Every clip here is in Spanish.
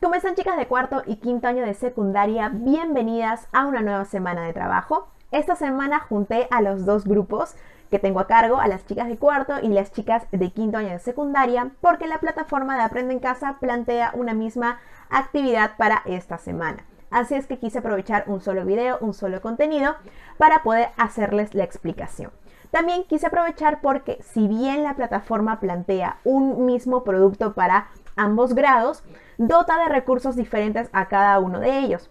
¿Cómo están, chicas de cuarto y quinto año de secundaria? Bienvenidas a una nueva semana de trabajo. Esta semana junté a los dos grupos que tengo a cargo, a las chicas de cuarto y las chicas de quinto año de secundaria, porque la plataforma de Aprende en Casa plantea una misma actividad para esta semana. Así es que quise aprovechar un solo video, un solo contenido para poder hacerles la explicación. También quise aprovechar porque si bien la plataforma plantea un mismo producto para ambos grados, dota de recursos diferentes a cada uno de ellos.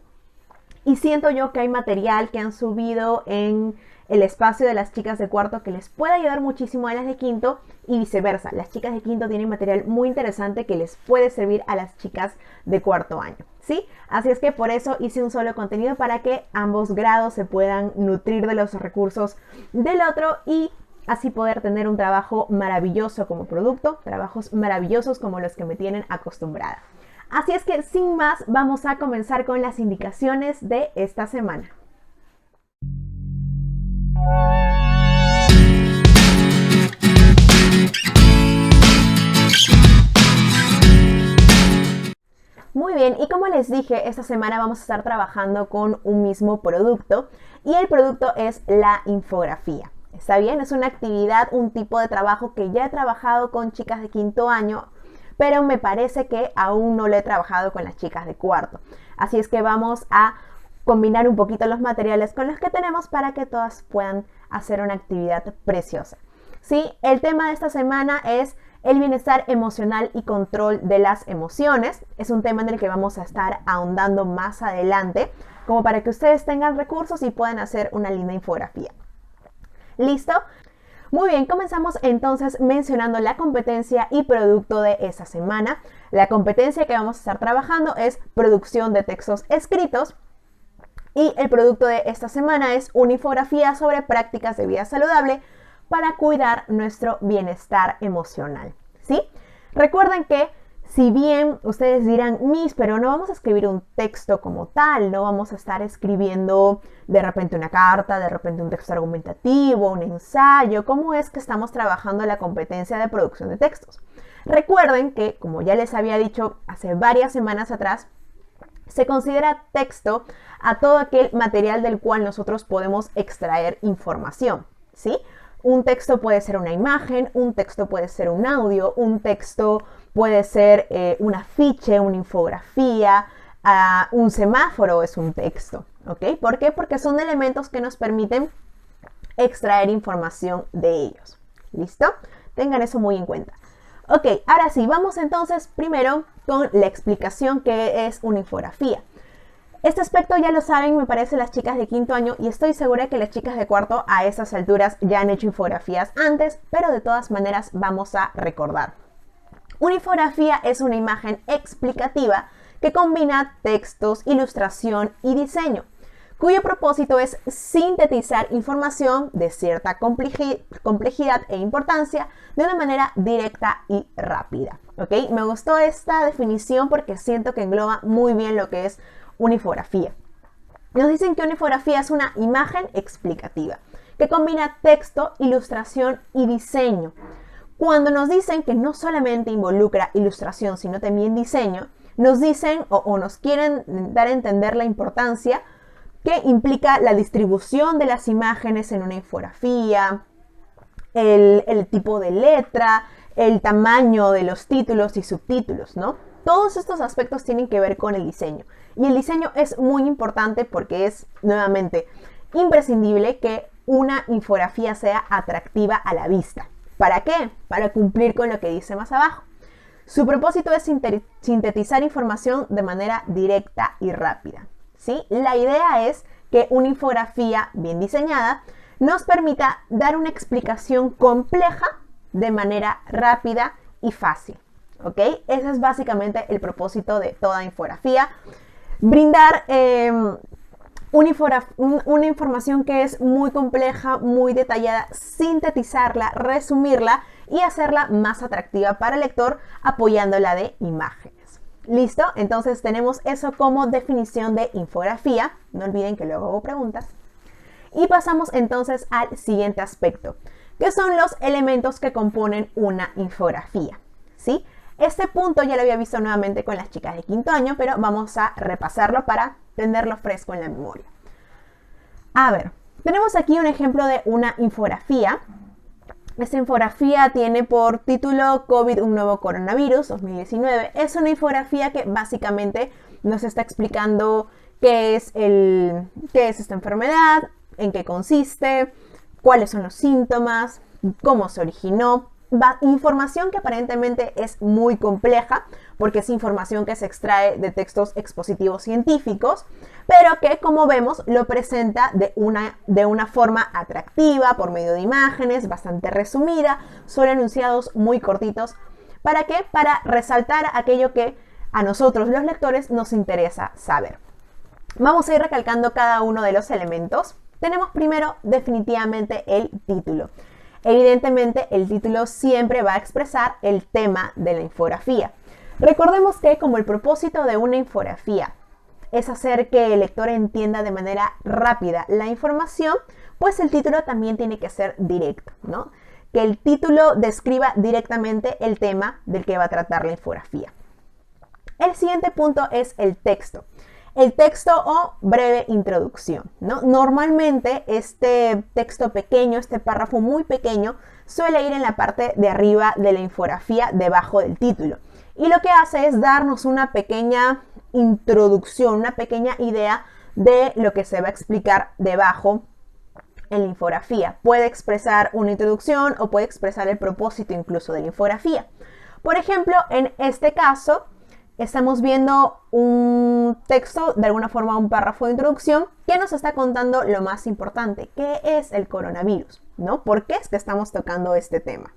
Y siento yo que hay material que han subido en el espacio de las chicas de cuarto que les puede ayudar muchísimo a las de quinto y viceversa. Las chicas de quinto tienen material muy interesante que les puede servir a las chicas de cuarto año, ¿sí? Así es que por eso hice un solo contenido para que ambos grados se puedan nutrir de los recursos del otro y así poder tener un trabajo maravilloso como producto, trabajos maravillosos como los que me tienen acostumbrada. Así es que sin más, vamos a comenzar con las indicaciones de esta semana. Muy bien, y como les dije, esta semana vamos a estar trabajando con un mismo producto y el producto es la infografía. ¿Está bien? Es una actividad, un tipo de trabajo que ya he trabajado con chicas de quinto año, pero me parece que aún no lo he trabajado con las chicas de cuarto. Así es que vamos a combinar un poquito los materiales con los que tenemos para que todas puedan hacer una actividad preciosa. ¿Sí? El tema de esta semana es el bienestar emocional y control de las emociones. Es un tema en el que vamos a estar ahondando más adelante, como para que ustedes tengan recursos y puedan hacer una linda infografía. ¿Listo? Muy bien, comenzamos entonces mencionando la competencia y producto de esa semana. La competencia que vamos a estar trabajando es producción de textos escritos y el producto de esta semana es una infografía sobre prácticas de vida saludable para cuidar nuestro bienestar emocional, ¿sí? Recuerden que si bien ustedes dirán, Miss, pero no vamos a escribir un texto como tal, no vamos a estar escribiendo de repente una carta, de repente un texto argumentativo, un ensayo, ¿cómo es que estamos trabajando la competencia de producción de textos? Recuerden que, como ya les había dicho hace varias semanas atrás, se considera texto a todo aquel material del cual nosotros podemos extraer información, ¿sí? Un texto puede ser una imagen, un texto puede ser un audio, un texto puede ser un afiche, una infografía, un semáforo es un texto, ¿ok? ¿Por qué? Porque son elementos que nos permiten extraer información de ellos. ¿Listo? Tengan eso muy en cuenta. Ok, ahora sí, vamos entonces primero con la explicación que es una infografía. Este aspecto ya lo saben, me parece, las chicas de quinto año y estoy segura que las chicas de cuarto a esas alturas ya han hecho infografías antes, pero de todas maneras vamos a recordar. Una infografía es una imagen explicativa que combina textos, ilustración y diseño, cuyo propósito es sintetizar información de cierta complejidad e importancia de una manera directa y rápida. ¿Ok? Me gustó esta definición porque siento que engloba muy bien lo que es una infografía. Nos dicen que una infografía es una imagen explicativa que combina texto, ilustración y diseño. Cuando nos dicen que no solamente involucra ilustración, sino también diseño, nos dicen o nos quieren dar a entender la importancia que implica la distribución de las imágenes en una infografía, el tipo de letra, el tamaño de los títulos y subtítulos, ¿no? Todos estos aspectos tienen que ver con el diseño. Y el diseño es muy importante porque es, nuevamente, imprescindible que una infografía sea atractiva a la vista. ¿Para qué? Para cumplir con lo que dice más abajo. Su propósito es sintetizar información de manera directa y rápida, ¿sí? La idea es que una infografía bien diseñada nos permita dar una explicación compleja de manera rápida y fácil. ¿Ok? Ese es básicamente el propósito de toda infografía. Brindar una información que es muy compleja, muy detallada, sintetizarla, resumirla y hacerla más atractiva para el lector apoyándola de imágenes. ¿Listo? Entonces tenemos eso como definición de infografía. No olviden que luego hago preguntas. Y pasamos entonces al siguiente aspecto, que son los elementos que componen una infografía, ¿sí? Este punto ya lo había visto nuevamente con las chicas de quinto año, pero vamos a repasarlo para tenerlo fresco en la memoria. A ver, tenemos aquí un ejemplo de una infografía. Esta infografía tiene por título COVID, un nuevo coronavirus 2019. Es una infografía que básicamente nos está explicando qué es esta enfermedad, en qué consiste, cuáles son los síntomas, cómo se originó. Información que aparentemente es muy compleja porque es información que se extrae de textos expositivos científicos, pero que, como vemos, lo presenta de una forma atractiva por medio de imágenes, bastante resumida, son enunciados muy cortitos. ¿Para qué? Para resaltar aquello que a nosotros, los lectores, nos interesa saber. Vamos a ir recalcando cada uno de los elementos. Tenemos primero definitivamente el título. Evidentemente, el título siempre va a expresar el tema de la infografía. Recordemos que como el propósito de una infografía es hacer que el lector entienda de manera rápida la información, pues el título también tiene que ser directo, ¿no? Que el título describa directamente el tema del que va a tratar la infografía. El siguiente punto es el texto. El texto o breve introducción, ¿no? Normalmente este texto pequeño, este párrafo muy pequeño, suele ir en la parte de arriba de la infografía, debajo del título. Y lo que hace es darnos una pequeña introducción, una pequeña idea de lo que se va a explicar debajo en la infografía. Puede expresar una introducción o puede expresar el propósito incluso de la infografía. Por ejemplo, en este caso, estamos viendo un texto, de alguna forma un párrafo de introducción, que nos está contando lo más importante, ¿qué es el coronavirus? ¿No? ¿Por qué es que estamos tocando este tema?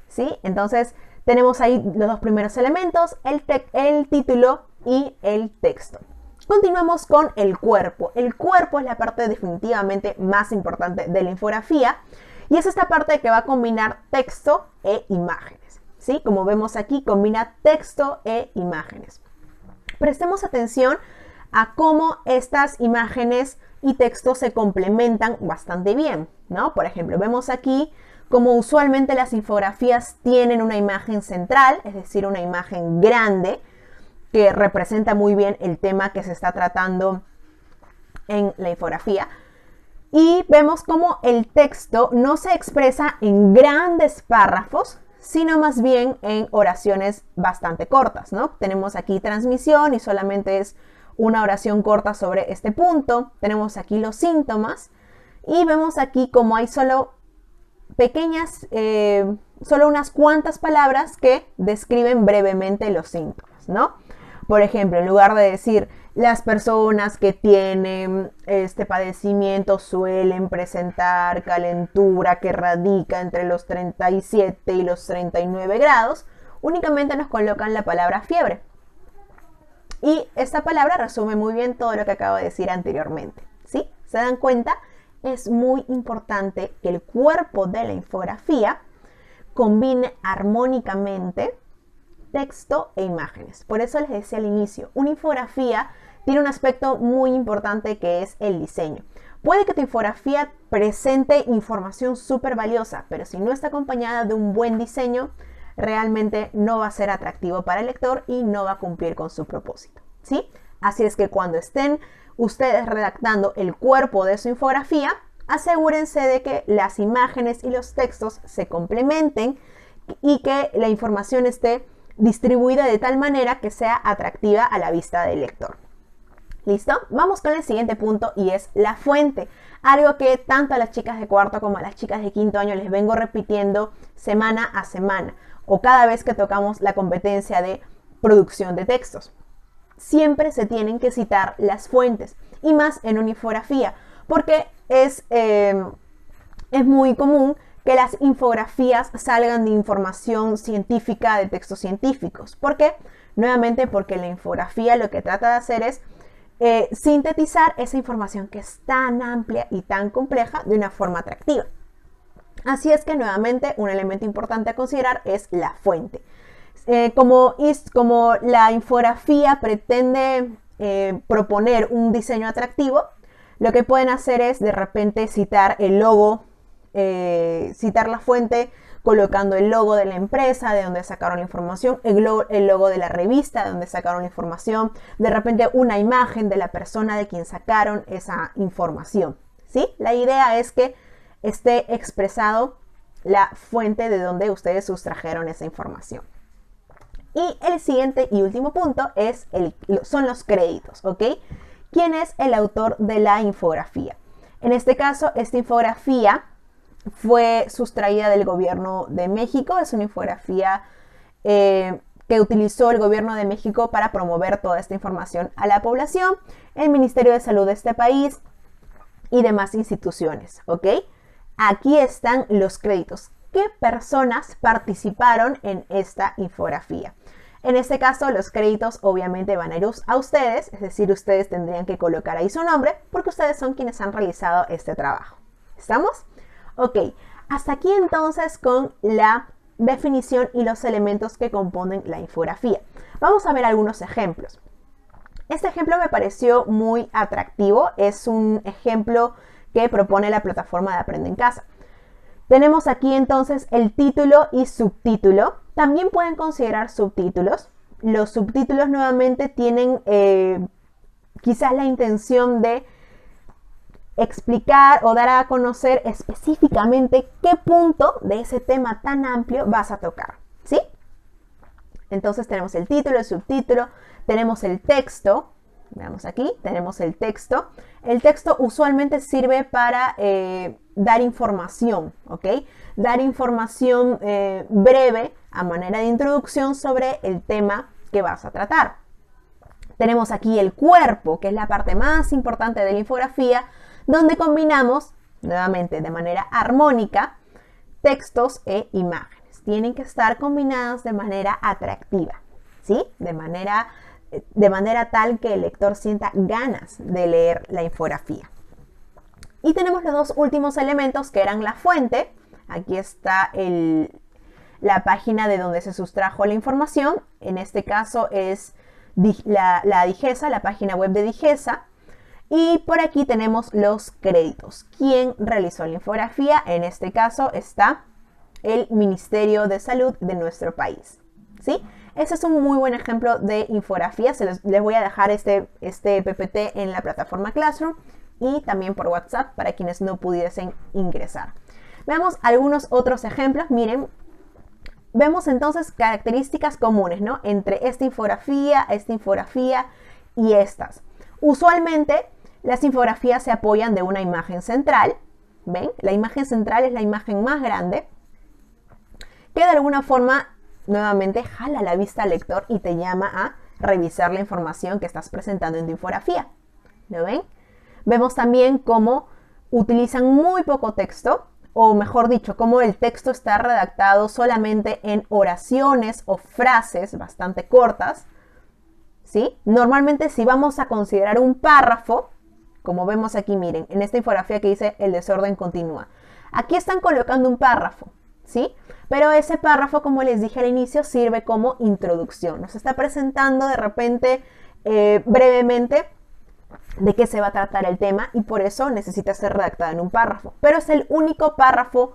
¿Sí? Entonces, tenemos ahí los dos primeros elementos, el título y el texto. Continuamos con el cuerpo. El cuerpo es la parte definitivamente más importante de la infografía y es esta parte que va a combinar texto e imágenes. ¿Sí? Como vemos aquí, combina texto e imágenes. Prestemos atención a cómo estas imágenes y texto se complementan bastante bien, ¿no? Por ejemplo, vemos aquí cómo usualmente las infografías tienen una imagen central, es decir, una imagen grande que representa muy bien el tema que se está tratando en la infografía. Y vemos cómo el texto no se expresa en grandes párrafos, sino más bien en oraciones bastante cortas, ¿no? Tenemos aquí transmisión y solamente es una oración corta sobre este punto. Tenemos aquí los síntomas y vemos aquí como hay solo solo unas cuantas palabras que describen brevemente los síntomas, ¿no? Por ejemplo, en lugar de decir las personas que tienen este padecimiento suelen presentar calentura que radica entre los 37 y los 39 grados, únicamente nos colocan la palabra fiebre. Y esta palabra resume muy bien todo lo que acabo de decir anteriormente, ¿sí? ¿Se dan cuenta? Es muy importante que el cuerpo de la infografía combine armónicamente texto e imágenes. Por eso les decía al inicio, una infografía tiene un aspecto muy importante que es el diseño. Puede que tu infografía presente información súper valiosa, pero si no está acompañada de un buen diseño, realmente no va a ser atractivo para el lector y no va a cumplir con su propósito, ¿sí? Así es que cuando estén ustedes redactando el cuerpo de su infografía, asegúrense de que las imágenes y los textos se complementen y que la información esté distribuida de tal manera que sea atractiva a la vista del lector. ¿Listo? Vamos con el siguiente punto y es la fuente. Algo que tanto a las chicas de cuarto como a las chicas de quinto año les vengo repitiendo semana a semana o cada vez que tocamos la competencia de producción de textos. Siempre se tienen que citar las fuentes y más en una infografía porque es muy común que las infografías salgan de información científica, de textos científicos. ¿Por qué? Nuevamente porque la infografía lo que trata de hacer es sintetizar esa información que es tan amplia y tan compleja de una forma atractiva. Así es que nuevamente un elemento importante a considerar es la fuente. Como la infografía pretende proponer un diseño atractivo, lo que pueden hacer es de repente citar el logo, citar la fuente colocando el logo de la empresa, de donde sacaron la información, el logo de la revista, de donde sacaron la información, de repente una imagen de la persona de quien sacaron esa información, ¿sí? La idea es que esté expresado la fuente de donde ustedes sustrajeron esa información. Y el siguiente y último punto son los créditos, ¿ok? ¿Quién es el autor de la infografía? En este caso, esta infografía fue sustraída del gobierno de México. Es una infografía que utilizó el gobierno de México para promover toda esta información a la población, el Ministerio de Salud de este país y demás instituciones, ¿ok? Aquí están los créditos. ¿Qué personas participaron en esta infografía? En este caso, los créditos obviamente van a ir a ustedes, es decir, ustedes tendrían que colocar ahí su nombre porque ustedes son quienes han realizado este trabajo. ¿Estamos? Ok, hasta aquí entonces con la definición y los elementos que componen la infografía. Vamos a ver algunos ejemplos. Este ejemplo me pareció muy atractivo, es un ejemplo que propone la plataforma de Aprende en Casa. Tenemos aquí entonces el título y subtítulo. También pueden considerar subtítulos. Los subtítulos nuevamente tienen quizás la intención de explicar o dar a conocer específicamente qué punto de ese tema tan amplio vas a tocar, ¿sí? Entonces tenemos el título, el subtítulo, tenemos el texto. Veamos aquí, tenemos el texto. El texto usualmente sirve para dar información, ¿ok? Dar información breve a manera de introducción sobre el tema que vas a tratar. Tenemos aquí el cuerpo, que es la parte más importante de la infografía, donde combinamos, nuevamente de manera armónica, textos e imágenes. Tienen que estar combinadas de manera atractiva, ¿sí? De manera tal que el lector sienta ganas de leer la infografía. Y tenemos los dos últimos elementos que eran la fuente. Aquí está la página de donde se sustrajo la información. En este caso es la Digesa, la página web de Digesa. Y por aquí tenemos los créditos. ¿Quién realizó la infografía? En este caso está el Ministerio de Salud de nuestro país, ¿sí? Ese es un muy buen ejemplo de infografía. Les voy a dejar este PPT en la plataforma Classroom y también por WhatsApp para quienes no pudiesen ingresar. Veamos algunos otros ejemplos. Miren, vemos entonces características comunes, ¿no? Entre esta infografía y estas. Usualmente las infografías se apoyan de una imagen central. ¿Ven? La imagen central es la imagen más grande que de alguna forma nuevamente jala la vista al lector y te llama a revisar la información que estás presentando en tu infografía. ¿Lo ven? Vemos también cómo utilizan muy poco texto, o mejor dicho, cómo el texto está redactado solamente en oraciones o frases bastante cortas, ¿sí? Normalmente si vamos a considerar un párrafo, como vemos aquí, miren, en esta infografía que dice el desorden continúa. Aquí están colocando un párrafo, ¿sí? Pero ese párrafo, como les dije al inicio, sirve como introducción. Nos está presentando de repente brevemente de qué se va a tratar el tema y por eso necesita ser redactado en un párrafo. Pero es el único párrafo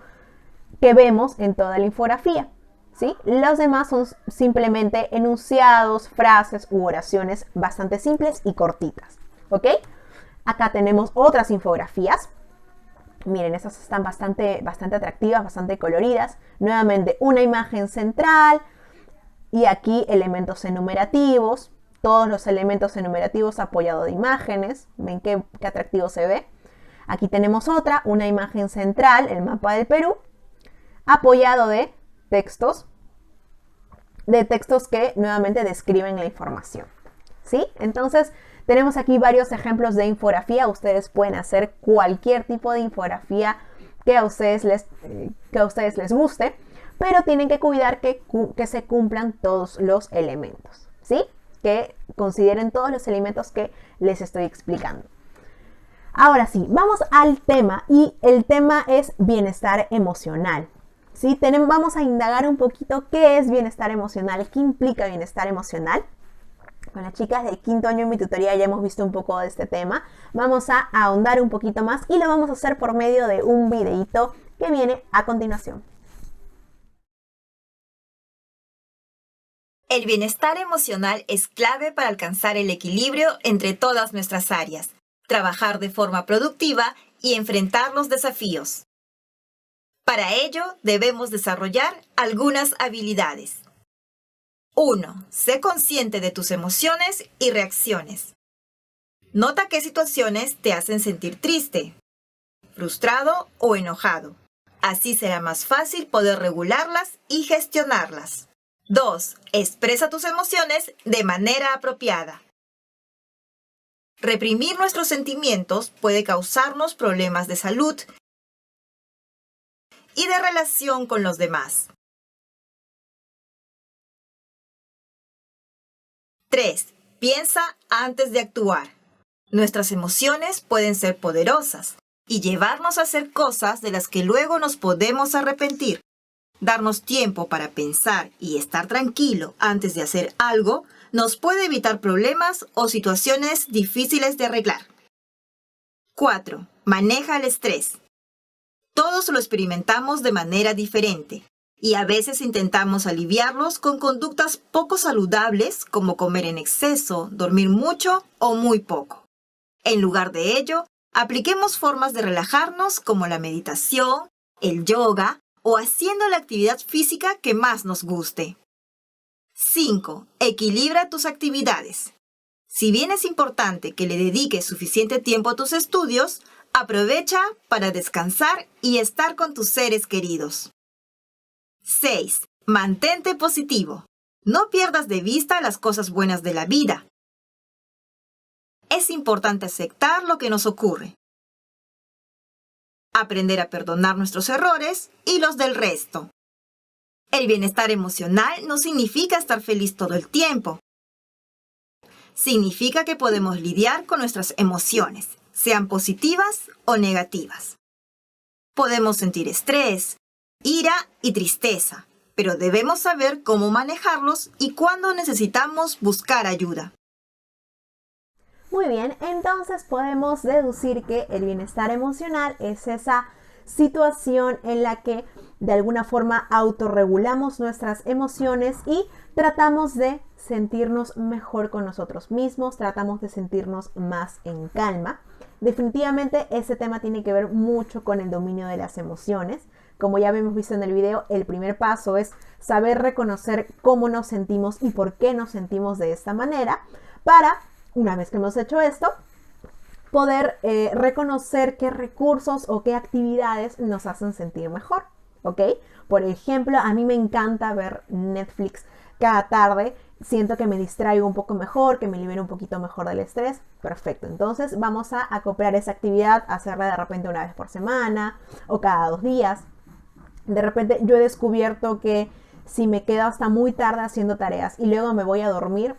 que vemos en toda la infografía, ¿sí? Los demás son simplemente enunciados, frases u oraciones bastante simples y cortitas, ¿ok? Acá tenemos otras infografías. Miren, estas están bastante atractivas, bastante coloridas. Nuevamente, una imagen central y aquí elementos enumerativos. Todos los elementos enumerativos apoyados de imágenes. ¿Ven qué atractivo se ve? Aquí tenemos otra, una imagen central, el mapa del Perú, apoyado de textos que nuevamente describen la información, ¿sí? Entonces, tenemos aquí varios ejemplos de infografía. Ustedes pueden hacer cualquier tipo de infografía que a ustedes les guste, pero tienen que cuidar que se cumplan todos los elementos, ¿sí? Que consideren todos los elementos que les estoy explicando. Ahora sí, vamos al tema y el tema es bienestar emocional, ¿sí? Vamos a indagar un poquito qué es bienestar emocional, qué implica bienestar emocional. Con las chicas de quinto año en mi tutoría ya hemos visto un poco de este tema. Vamos a ahondar un poquito más y lo vamos a hacer por medio de un videíto que viene a continuación. El bienestar emocional es clave para alcanzar el equilibrio entre todas nuestras áreas, trabajar de forma productiva y enfrentar los desafíos. Para ello, debemos desarrollar algunas habilidades. 1. Sé consciente de tus emociones y reacciones. Nota qué situaciones te hacen sentir triste, frustrado o enojado. Así será más fácil poder regularlas y gestionarlas. 2. Expresa tus emociones de manera apropiada. Reprimir nuestros sentimientos puede causarnos problemas de salud y de relación con los demás. 3. Piensa antes de actuar. Nuestras emociones pueden ser poderosas y llevarnos a hacer cosas de las que luego nos podemos arrepentir. Darnos tiempo para pensar y estar tranquilo antes de hacer algo nos puede evitar problemas o situaciones difíciles de arreglar. 4. Maneja el estrés. Todos lo experimentamos de manera diferente y a veces intentamos aliviarlos con conductas poco saludables como comer en exceso, dormir mucho o muy poco. En lugar de ello, apliquemos formas de relajarnos como la meditación, el yoga o haciendo la actividad física que más nos guste. 5. Equilibra tus actividades. Si bien es importante que le dediques suficiente tiempo a tus estudios, aprovecha para descansar y estar con tus seres queridos. 6. Mantente positivo. No pierdas de vista las cosas buenas de la vida. Es importante aceptar lo que nos ocurre, aprender a perdonar nuestros errores y los del resto. El bienestar emocional no significa estar feliz todo el tiempo. Significa que podemos lidiar con nuestras emociones, sean positivas o negativas. Podemos sentir estrés, ira y tristeza, pero debemos saber cómo manejarlos y cuándo necesitamos buscar ayuda. Muy bien, entonces podemos deducir que el bienestar emocional es esa situación en la que de alguna forma autorregulamos nuestras emociones y tratamos de sentirnos mejor con nosotros mismos, tratamos de sentirnos más en calma. Definitivamente ese tema tiene que ver mucho con el dominio de las emociones. Como ya hemos visto en el video, el primer paso es saber reconocer cómo nos sentimos y por qué nos sentimos de esta manera para, una vez que hemos hecho esto, poder reconocer qué recursos o qué actividades nos hacen sentir mejor, ¿ok? Por ejemplo, a mí me encanta ver Netflix cada tarde. Siento que me distraigo un poco mejor, que me libero un poquito mejor del estrés. Perfecto, entonces vamos a acoplar esa actividad, hacerla de repente una vez por semana o cada 2 días. De repente yo he descubierto que si me quedo hasta muy tarde haciendo tareas y luego me voy a dormir,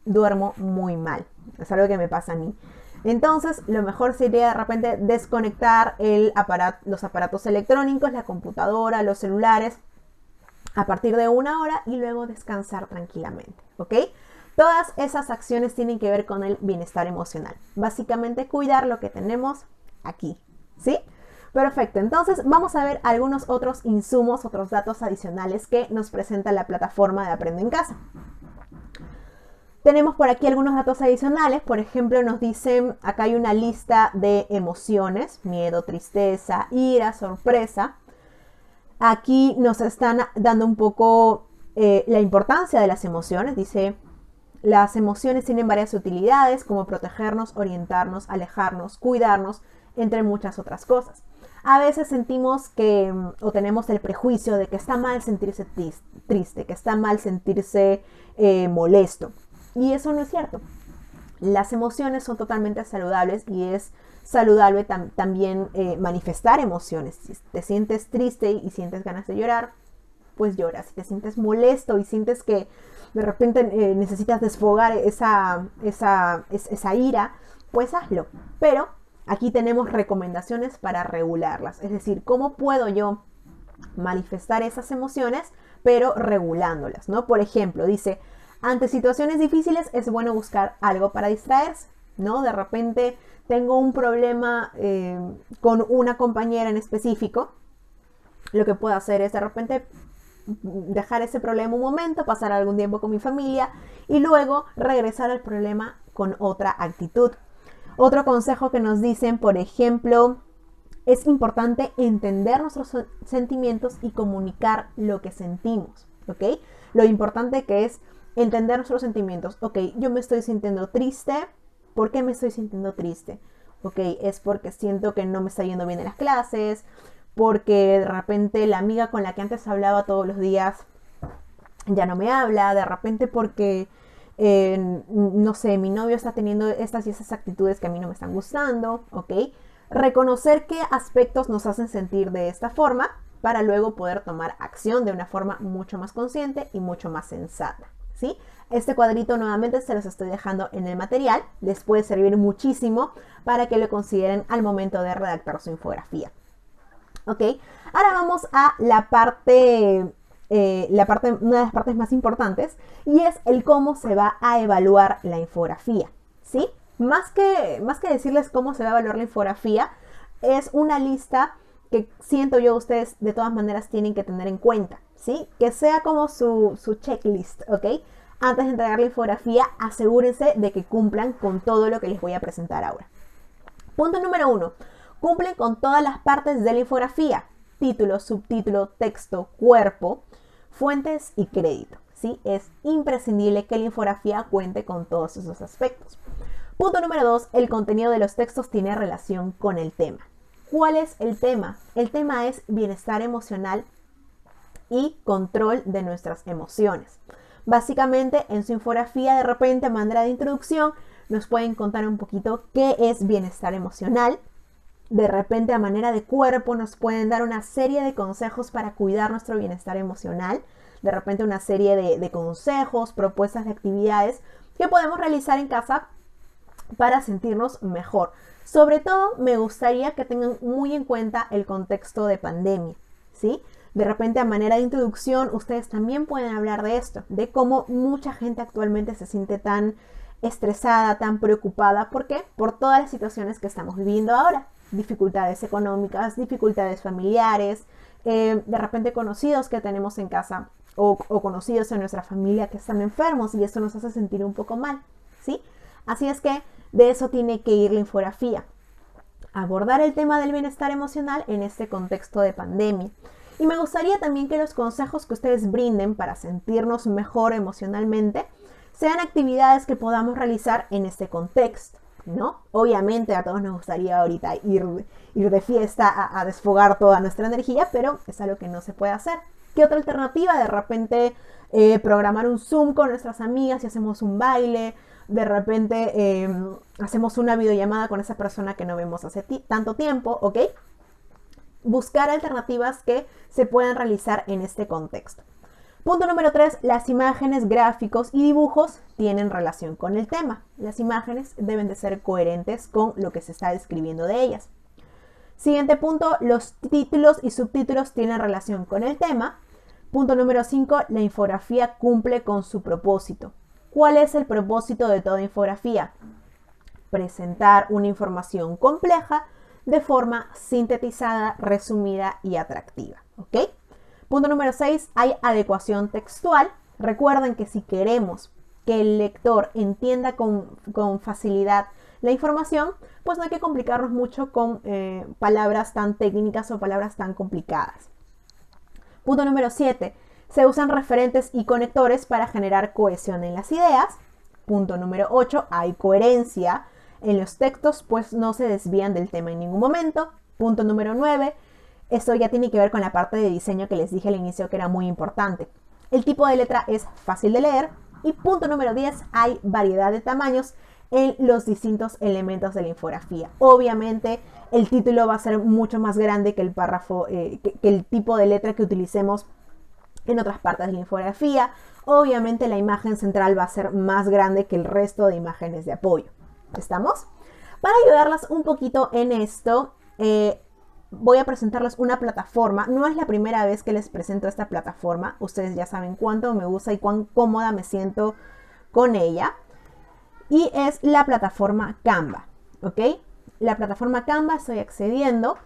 duermo muy mal. Es algo que me pasa a mí. Entonces, lo mejor sería de repente desconectar los aparatos electrónicos, la computadora, los celulares, a partir de 1 hora y luego descansar tranquilamente, ¿ok? Todas esas acciones tienen que ver con el bienestar emocional. Básicamente, cuidar lo que tenemos aquí, ¿sí? Perfecto, entonces vamos a ver algunos otros insumos, otros datos adicionales que nos presenta la plataforma de Aprende en Casa. Tenemos por aquí algunos datos adicionales, por ejemplo nos dicen, acá hay una lista de emociones, miedo, tristeza, ira, sorpresa. Aquí nos están dando un poco la importancia de las emociones, dice, las emociones tienen varias utilidades como protegernos, orientarnos, alejarnos, cuidarnos, entre muchas otras cosas. A veces sentimos que, o tenemos el prejuicio de que está mal sentirse triste, que está mal sentirse molesto. Y eso no es cierto. Las emociones son totalmente saludables y es saludable también manifestar emociones. Si te sientes triste y sientes ganas de llorar, pues llora. Si te sientes molesto y sientes que de repente necesitas desfogar esa ira, pues hazlo. Pero aquí tenemos recomendaciones para regularlas. Es decir, ¿cómo puedo yo manifestar esas emociones, pero regulándolas, ¿no? Por ejemplo, dice, ante situaciones difíciles es bueno buscar algo para distraerse, ¿no? De repente tengo un problema con una compañera en específico. Lo que puedo hacer es de repente dejar ese problema un momento, pasar algún tiempo con mi familia y luego regresar al problema con otra actitud. Otro consejo que nos dicen, por ejemplo, es importante entender nuestros sentimientos y comunicar lo que sentimos, ¿ok? Lo importante que es entender nuestros sentimientos. Ok, yo me estoy sintiendo triste. ¿Por qué me estoy sintiendo triste? Ok, es porque siento que no me está yendo bien en las clases, porque de repente la amiga con la que antes hablaba todos los días ya no me habla, de repente porque, no sé, mi novio está teniendo estas y esas actitudes que a mí no me están gustando, ¿ok? Reconocer qué aspectos nos hacen sentir de esta forma para luego poder tomar acción de una forma mucho más consciente y mucho más sensata, ¿sí? Este cuadrito nuevamente se los estoy dejando en el material, les puede servir muchísimo para que lo consideren al momento de redactar su infografía. ¿Ok? Ahora vamos a la parte, una de las partes más importantes, y es el cómo se va a evaluar la infografía, ¿sí? Más que decirles cómo se va a evaluar la infografía, es una lista que siento yo ustedes de todas maneras tienen que tener en cuenta, ¿sí? Que sea como su checklist, ¿ok? Antes de entregar la infografía, asegúrense de que cumplan con todo lo que les voy a presentar ahora. Punto número 1. Cumplen con todas las partes de la infografía: título, subtítulo, texto, cuerpo, fuentes y crédito, ¿sí? Es imprescindible que la infografía cuente con todos esos aspectos. Punto número 2. El contenido de los textos tiene relación con el tema. ¿Cuál es el tema? El tema es bienestar emocional y control de nuestras emociones. Básicamente, en su infografía, de repente, a manera de introducción, nos pueden contar un poquito qué es bienestar emocional. De repente, a manera de cuerpo, nos pueden dar una serie de consejos para cuidar nuestro bienestar emocional. De repente, una serie de consejos, propuestas de actividades que podemos realizar en casa para sentirnos mejor. Sobre todo, me gustaría que tengan muy en cuenta el contexto de pandemia, ¿sí? De repente, a manera de introducción, ustedes también pueden hablar de esto, de cómo mucha gente actualmente se siente tan estresada, tan preocupada. ¿Por qué? Por todas las situaciones que estamos viviendo ahora. Dificultades económicas, dificultades familiares, de repente conocidos que tenemos en casa o conocidos en nuestra familia que están enfermos, y esto nos hace sentir un poco mal, ¿sí? Así es que de eso tiene que ir la infografía. Abordar el tema del bienestar emocional en este contexto de pandemia. Y me gustaría también que los consejos que ustedes brinden para sentirnos mejor emocionalmente sean actividades que podamos realizar en este contexto, ¿no? Obviamente a todos nos gustaría ahorita ir de fiesta a desfogar toda nuestra energía, pero es algo que no se puede hacer. ¿Qué otra alternativa? De repente programar un Zoom con nuestras amigas y hacemos un baile. De repente hacemos una videollamada con esa persona que no vemos hace tanto tiempo, ¿ok? Buscar alternativas que se puedan realizar en este contexto. Punto número 3. Las imágenes, gráficos y dibujos tienen relación con el tema. Las imágenes deben de ser coherentes con lo que se está describiendo de ellas. Siguiente punto. Los títulos y subtítulos tienen relación con el tema. Punto número 5. La infografía cumple con su propósito. ¿Cuál es el propósito de toda infografía? Presentar una información compleja de forma sintetizada, resumida y atractiva, ¿ok? Punto número 6, hay adecuación textual. Recuerden que si queremos que el lector entienda con facilidad la información, pues no hay que complicarnos mucho con palabras tan técnicas o palabras tan complicadas. Punto número 7, se usan referentes y conectores para generar cohesión en las ideas. Punto número 8, hay coherencia en los textos, pues no se desvían del tema en ningún momento. Punto número 9, esto ya tiene que ver con la parte de diseño que les dije al inicio que era muy importante. El tipo de letra es fácil de leer. Y punto número 10, hay variedad de tamaños en los distintos elementos de la infografía. Obviamente el título va a ser mucho más grande que el párrafo, que el tipo de letra que utilicemos en otras partes de la infografía. Obviamente la imagen central va a ser más grande que el resto de imágenes de apoyo. ¿Estamos? Para ayudarlas un poquito en esto, voy a presentarles una plataforma. No es la primera vez que les presento esta plataforma. Ustedes ya saben cuánto me gusta y cuán cómoda me siento con ella. Y es la plataforma Canva, ¿ok? La plataforma Canva, estoy accediendo.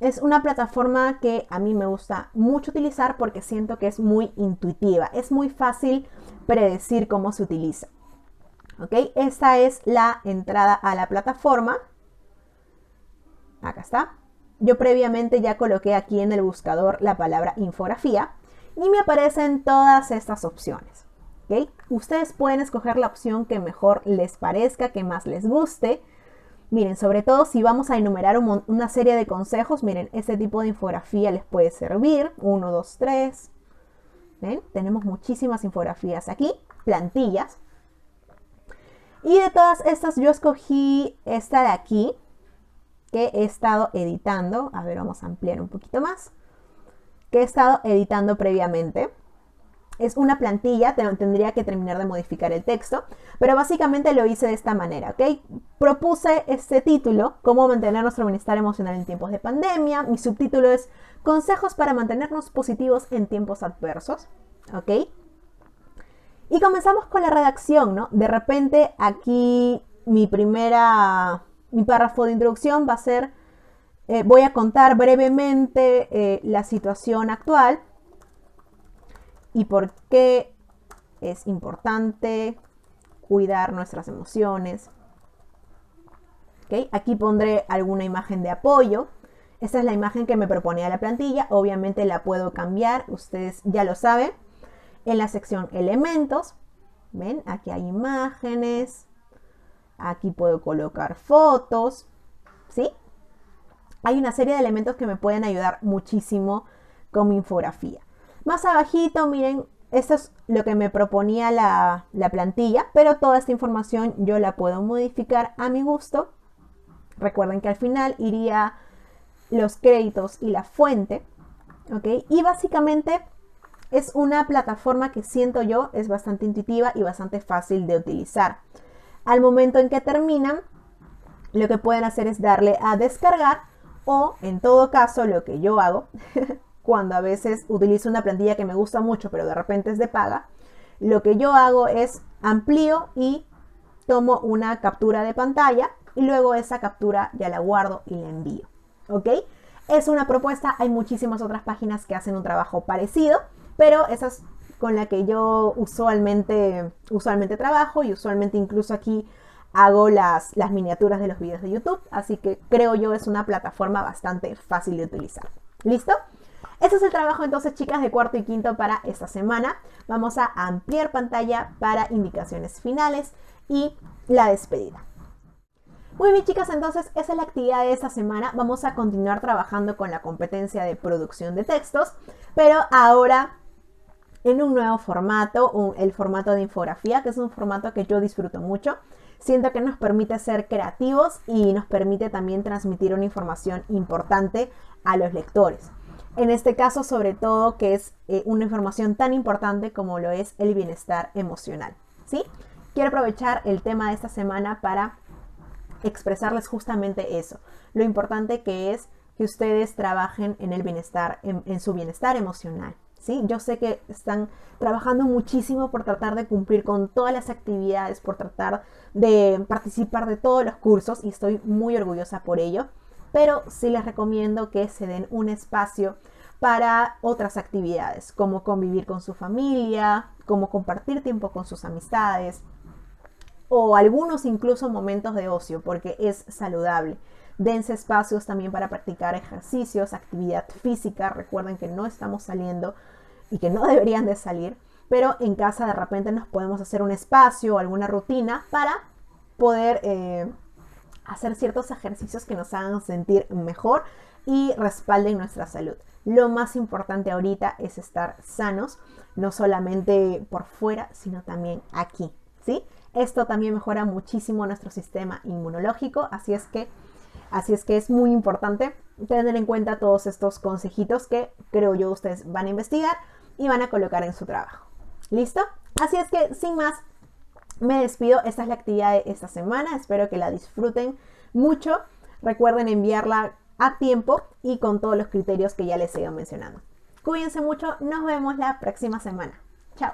Es una plataforma que a mí me gusta mucho utilizar porque siento que es muy intuitiva. Es muy fácil predecir cómo se utiliza. ¿Ok? Esta es la entrada a la plataforma. Acá está. Yo previamente ya coloqué aquí en el buscador la palabra infografía y me aparecen todas estas opciones. ¿Ok? Ustedes pueden escoger la opción que mejor les parezca, que más les guste. Miren, sobre todo si vamos a enumerar una serie de consejos, miren, este tipo de infografía les puede servir. 1, 2, 3. ¿Ven? Tenemos muchísimas infografías aquí, plantillas. Y de todas estas yo escogí esta de aquí, que he estado editando. A ver, vamos a ampliar un poquito más. Que he estado editando previamente. Es una plantilla, tendría que terminar de modificar el texto, pero básicamente lo hice de esta manera, ¿ok? Propuse este título, cómo mantener nuestro bienestar emocional en tiempos de pandemia. Mi subtítulo es consejos para mantenernos positivos en tiempos adversos, ¿ok? Y comenzamos con la redacción, ¿no? De repente aquí mi párrafo de introducción va a ser, voy a contar brevemente la situación actual y por qué es importante cuidar nuestras emociones. ¿Okay? Aquí pondré alguna imagen de apoyo. Esta es la imagen que me proponía la plantilla. Obviamente la puedo cambiar, ustedes ya lo saben. En la sección elementos, ¿ven? Aquí hay imágenes. Aquí puedo colocar fotos, ¿sí? Hay una serie de elementos que me pueden ayudar muchísimo con mi infografía. Más abajito, miren, esto es lo que me proponía la plantilla, pero toda esta información yo la puedo modificar a mi gusto. Recuerden que al final iría los créditos y la fuente, ¿ok? Y básicamente es una plataforma que siento yo es bastante intuitiva y bastante fácil de utilizar. Al momento en que terminan, lo que pueden hacer es darle a descargar o, en todo caso, lo que yo hago cuando a veces utilizo una plantilla que me gusta mucho, pero de repente es de paga, lo que yo hago es amplío y tomo una captura de pantalla y luego esa captura ya la guardo y la envío. ¿Ok? Es una propuesta, hay muchísimas otras páginas que hacen un trabajo parecido, pero esa es con la que yo usualmente trabajo y usualmente incluso aquí hago las miniaturas de los videos de YouTube, así que creo yo es una plataforma bastante fácil de utilizar. ¿Listo? Este es el trabajo entonces, chicas, de cuarto y quinto para esta semana. Vamos a ampliar pantalla para indicaciones finales y la despedida. Muy bien, chicas, entonces esa es la actividad de esta semana. Vamos a continuar trabajando con la competencia de producción de textos, pero ahora en un nuevo formato, el formato de infografía, que es un formato que yo disfruto mucho. Siento que nos permite ser creativos y nos permite también transmitir una información importante a los lectores. En este caso, sobre todo, que es una información tan importante como lo es el bienestar emocional, ¿sí? Quiero aprovechar el tema de esta semana para expresarles justamente eso. Lo importante que es que ustedes trabajen en el bienestar, en su bienestar emocional, ¿sí? Yo sé que están trabajando muchísimo por tratar de cumplir con todas las actividades, por tratar de participar de todos los cursos y estoy muy orgullosa por ello. Pero sí les recomiendo que se den un espacio para otras actividades, como convivir con su familia, como compartir tiempo con sus amistades, o algunos incluso momentos de ocio, porque es saludable. Dense espacios también para practicar ejercicios, actividad física. Recuerden que no estamos saliendo y que no deberían de salir, pero en casa de repente nos podemos hacer un espacio o alguna rutina para poder hacer ciertos ejercicios que nos hagan sentir mejor y respalden nuestra salud. Lo más importante ahorita es estar sanos, no solamente por fuera, sino también aquí, ¿sí? Esto también mejora muchísimo nuestro sistema inmunológico, así es que es muy importante tener en cuenta todos estos consejitos que creo yo ustedes van a investigar y van a colocar en su trabajo. ¿Listo? Así es que sin más, me despido. Esta es la actividad de esta semana. Espero que la disfruten mucho. Recuerden enviarla a tiempo y con todos los criterios que ya les he ido mencionando. Cuídense mucho. Nos vemos la próxima semana. Chao.